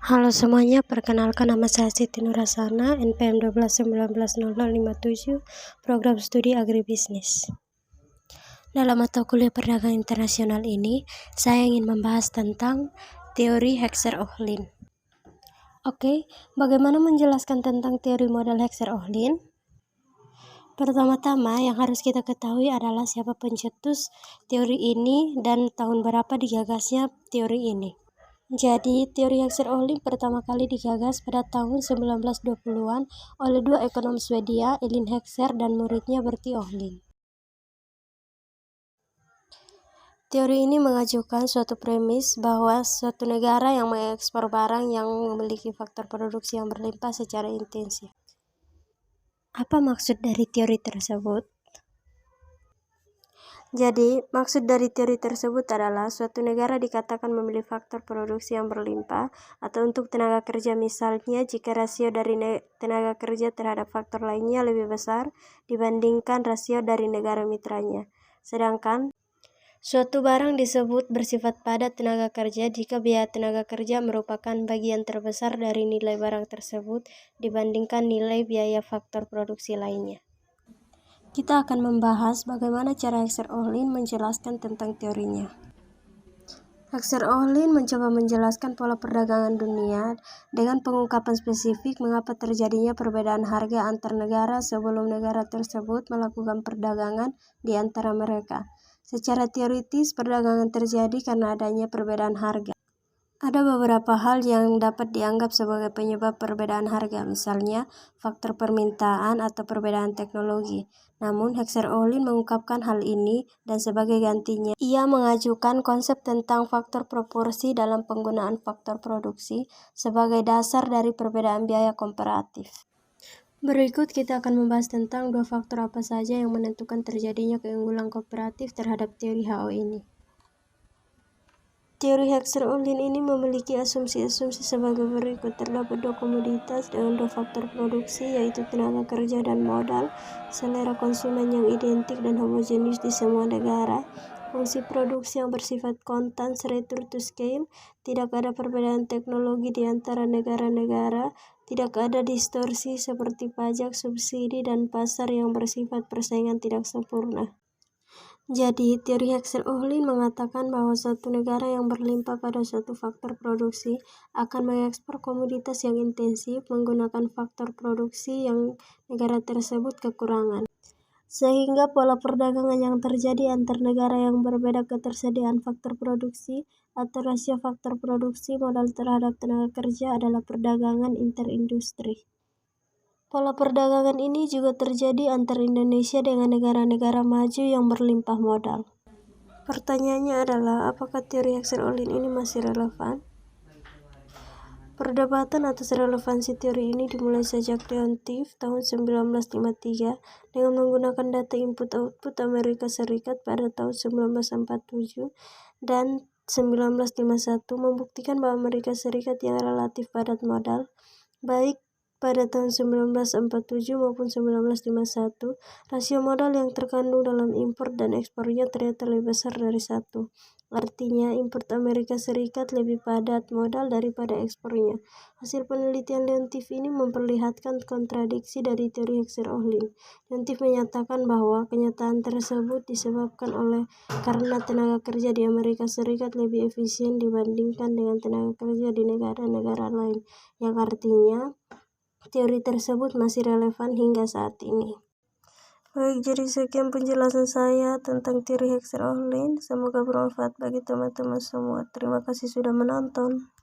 Halo semuanya, perkenalkan nama saya Siti Nurasana, NPM 12190057, Program Studi Agribisnis. Dalam mata kuliah perdagangan internasional ini, saya ingin membahas tentang teori Heckscher-Ohlin. Oke, bagaimana menjelaskan tentang teori modal Heckscher-Ohlin? Pertama-tama yang harus kita ketahui adalah siapa pencetus teori ini dan tahun berapa digagasnya teori ini. Jadi, teori Heckscher-Ohlin pertama kali digagas pada tahun 1920-an oleh dua ekonom Swedia, Elin Heckscher dan muridnya Bertil Ohlin. Teori ini mengajukan suatu premis bahwa suatu negara yang mengekspor barang yang memiliki faktor produksi yang berlimpah secara intensif. Apa maksud dari teori tersebut? Jadi, maksud dari teori tersebut adalah suatu negara dikatakan memiliki faktor produksi yang berlimpah atau untuk tenaga kerja misalnya jika rasio dari tenaga kerja terhadap faktor lainnya lebih besar dibandingkan rasio dari negara mitranya. Sedangkan suatu barang disebut bersifat padat tenaga kerja jika biaya tenaga kerja merupakan bagian terbesar dari nilai barang tersebut dibandingkan nilai biaya faktor produksi lainnya. Kita akan membahas bagaimana cara Heckscher-Ohlin menjelaskan tentang teorinya. Heckscher-Ohlin mencoba menjelaskan pola perdagangan dunia dengan pengungkapan spesifik mengapa terjadinya perbedaan harga antar negara sebelum negara tersebut melakukan perdagangan di antara mereka. Secara teoritis, perdagangan terjadi karena adanya perbedaan harga. Ada beberapa hal yang dapat dianggap sebagai penyebab perbedaan harga, misalnya faktor permintaan atau perbedaan teknologi. Namun, Heckscher-Ohlin mengungkapkan hal ini dan sebagai gantinya, ia mengajukan konsep tentang faktor proporsi dalam penggunaan faktor produksi sebagai dasar dari perbedaan biaya komparatif. Berikut kita akan membahas tentang dua faktor apa saja yang menentukan terjadinya keunggulan komparatif terhadap teori HO ini. Teori Heckscher-Ohlin ini memiliki asumsi-asumsi sebagai berikut. Terdapat dua komoditas dengan dua faktor produksi, yaitu tenaga kerja dan modal, selera konsumen yang identik dan homogenis di semua negara, fungsi produksi yang bersifat kontan return to scale, tidak ada perbedaan teknologi di antara negara-negara, tidak ada distorsi seperti pajak, subsidi, dan pasar yang bersifat persaingan tidak sempurna. Jadi, teori Heckscher-Ohlin mengatakan bahwa suatu negara yang berlimpah pada suatu faktor produksi akan mengekspor komoditas yang intensif menggunakan faktor produksi yang negara tersebut kekurangan. Sehingga pola perdagangan yang terjadi antar negara yang berbeda ketersediaan faktor produksi atau rasio faktor produksi modal terhadap tenaga kerja adalah perdagangan interindustri. Pola perdagangan ini juga terjadi antara Indonesia dengan negara-negara maju yang berlimpah modal. Pertanyaannya adalah, apakah teori Heckscher-Ohlin ini masih relevan? Perdebatan atas relevansi teori ini dimulai sejak Leon Tiff tahun 1953 dengan menggunakan data input-output Amerika Serikat pada tahun 1947 dan 1951 membuktikan bahwa Amerika Serikat yang relatif padat modal, baik pada tahun 1947 maupun 1951, rasio modal yang terkandung dalam impor dan ekspornya ternyata lebih besar dari 1. Artinya, import Amerika Serikat lebih padat modal daripada ekspornya. Hasil penelitian Leon Tiff ini memperlihatkan kontradiksi dari teori Heckscher-Ohlin. Leon Tiff menyatakan bahwa kenyataan tersebut disebabkan karena tenaga kerja di Amerika Serikat lebih efisien dibandingkan dengan tenaga kerja di negara-negara lain, yang artinya teori tersebut masih relevan hingga saat ini. Baik, jadi sekian penjelasan saya tentang teori Heckscher-Ohlin. Semoga bermanfaat bagi teman-teman semua. Terima kasih sudah menonton.